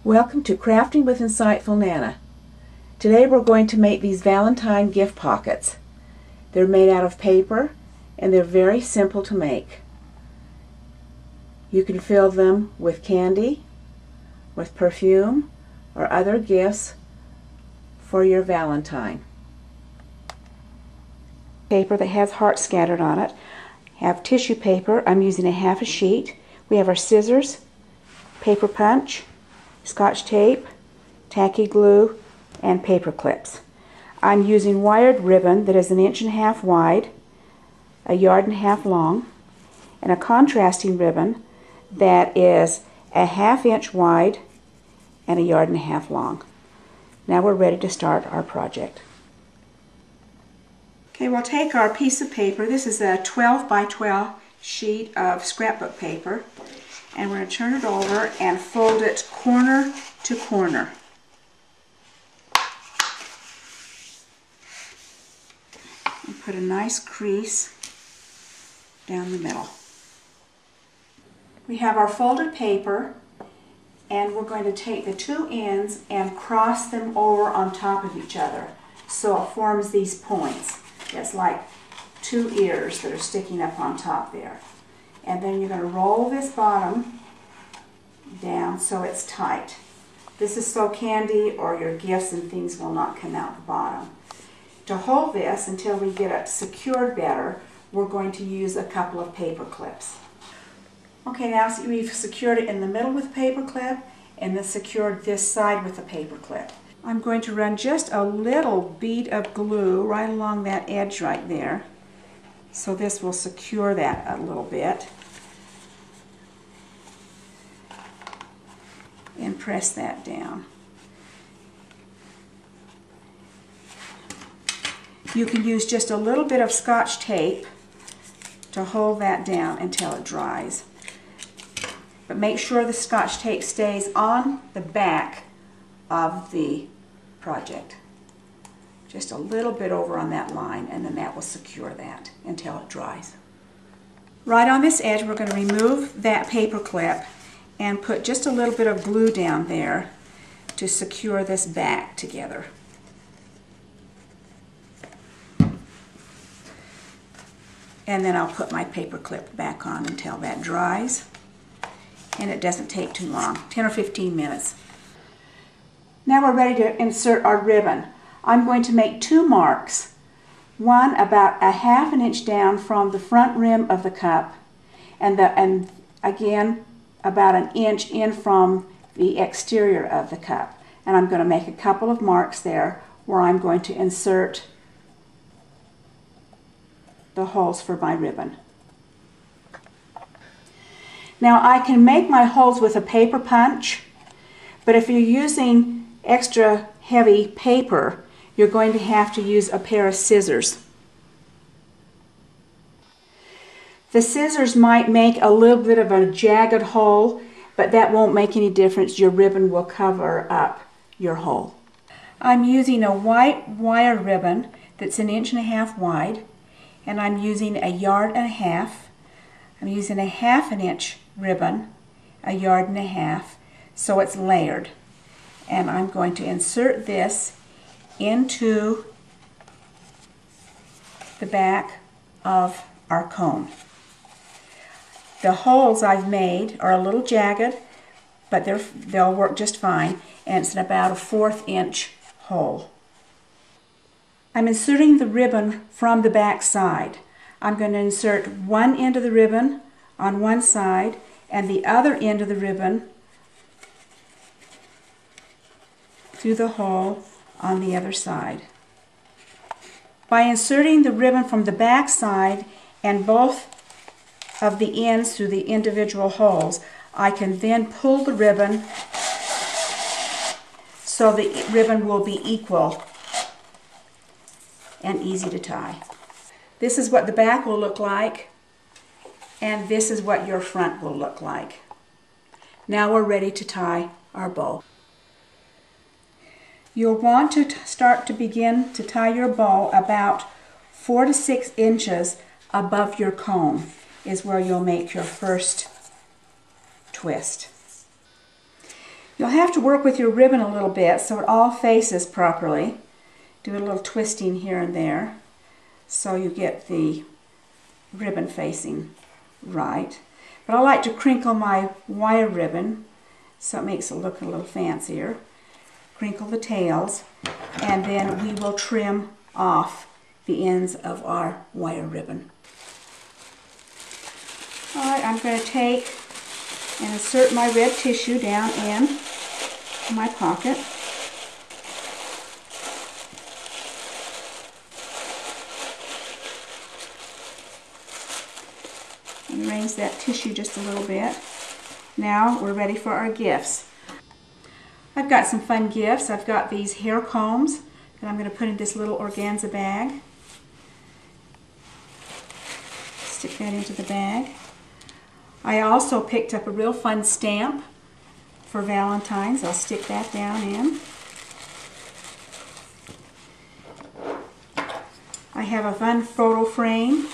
Welcome to Crafting with Insightful Nana. Today we're going to make these Valentine gift pockets. They're made out of paper and they're very simple to make. You can fill them with candy, with perfume, or other gifts for your Valentine. Paper that has hearts scattered on it. Have tissue paper. I'm using a half a sheet. We have our scissors, paper punch, Scotch tape, tacky glue, and paper clips. I'm using wired ribbon that is 1.5 inches wide, 1.5 yards long, and a contrasting ribbon that is 1/2 inch wide and 1.5 yards long. Now we're ready to start our project. Okay, we'll take our piece of paper. This is a 12 by 12 sheet of scrapbook paper. And we're going to turn it over and fold it corner to corner. And put a nice crease down the middle. We have our folded paper, and we're going to take the two ends and cross them over on top of each other so it forms these points. It's like two ears that are sticking up on top there. And then you're going to roll this bottom down so it's tight. This is so candy or your gifts and things will not come out the bottom. To hold this until we get it secured better, we're going to use a couple of paper clips. Okay, now see, we've secured it in the middle with a paper clip and then secured this side with a paper clip. I'm going to run just a little bead of glue right along that edge right there. So this will secure that a little bit. And press that down. You can use just a little bit of Scotch tape to hold that down until it dries. But make sure the Scotch tape stays on the back of the project. Just a little bit over on that line, and then that will secure that until it dries. Right on this edge, we're going to remove that paper clip and put just a little bit of glue down there to secure this back together. And then I'll put my paper clip back on until that dries. And it doesn't take too long, 10 or 15 minutes. Now we're ready to insert our ribbon. I'm going to make two marks. One about 1/2 inch down from the front rim of the cup, and again about 1 inch in from the exterior of the cup. And I'm going to make a couple of marks there where I'm going to insert the holes for my ribbon. Now I can make my holes with a paper punch, but if you're using extra heavy paper, you're going to have to use a pair of scissors. The scissors might make a little bit of a jagged hole, but that won't make any difference. Your ribbon will cover up your hole. I'm using a white wire ribbon that's 1.5 inches wide, and I'm using 1.5 yards. I'm using a 1/2 inch ribbon, 1.5 yards, so it's layered. And I'm going to insert this into the back of our cone. The holes I've made are a little jagged, but they'll work just fine, and it's about a 1/4 inch hole. I'm inserting the ribbon from the back side. I'm going to insert one end of the ribbon on one side and the other end of the ribbon through the hole on the other side. By inserting the ribbon from the back side and both of the ends through the individual holes, I can then pull the ribbon so the ribbon will be equal and easy to tie. This is what the back will look like, and this is what your front will look like. Now we're ready to tie our bow. You'll want to begin to tie your bow about 4 to 6 inches above your cone is where you'll make your first twist. You'll have to work with your ribbon a little bit so it all faces properly. Do a little twisting here and there so you get the ribbon facing right. But I like to crinkle my wire ribbon so it makes it look a little fancier. Crinkle the tails, and then we will trim off the ends of our wire ribbon. Alright, I'm going to take and insert my red tissue down in my pocket. And arrange that tissue just a little bit. Now we're ready for our gifts. I've got some fun gifts. I've got these hair combs that I'm going to put in this little organza bag. Stick that into the bag. I also picked up a real fun stamp for Valentine's. I'll stick that down in. I have a fun photo frame,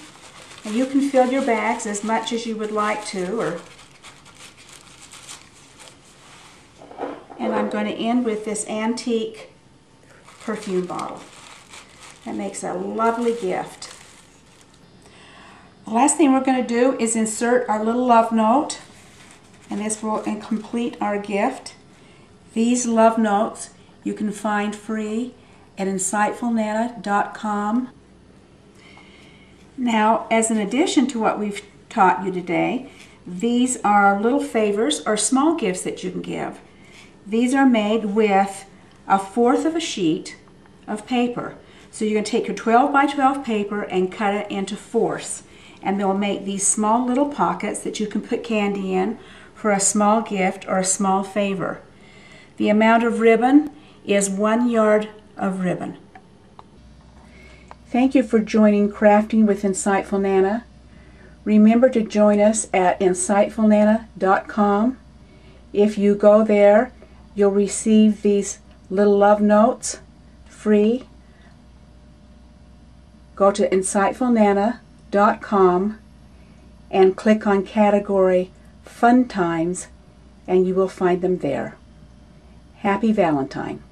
and you can fill your bags as much as you would like to. And I'm going to end with this antique perfume bottle. That makes a lovely gift. The last thing we're going to do is insert our little love note, and this will complete our gift. These love notes you can find free at insightfulnana.com. Now, as an addition to what we've taught you today, these are little favors or small gifts that you can give. These are made with 1/4 of a sheet of paper. So you're going to take your 12 by 12 paper and cut it into 4ths. And they'll make these small little pockets that you can put candy in for a small gift or a small favor. The amount of ribbon is 1 yard of ribbon. Thank you for joining Crafting with Insightful Nana. Remember to join us at insightfulnana.com. If you go there, you'll receive these little love notes free. Go to insightfulnana.com and click on category Fun Times, and you will find them there. Happy Valentine.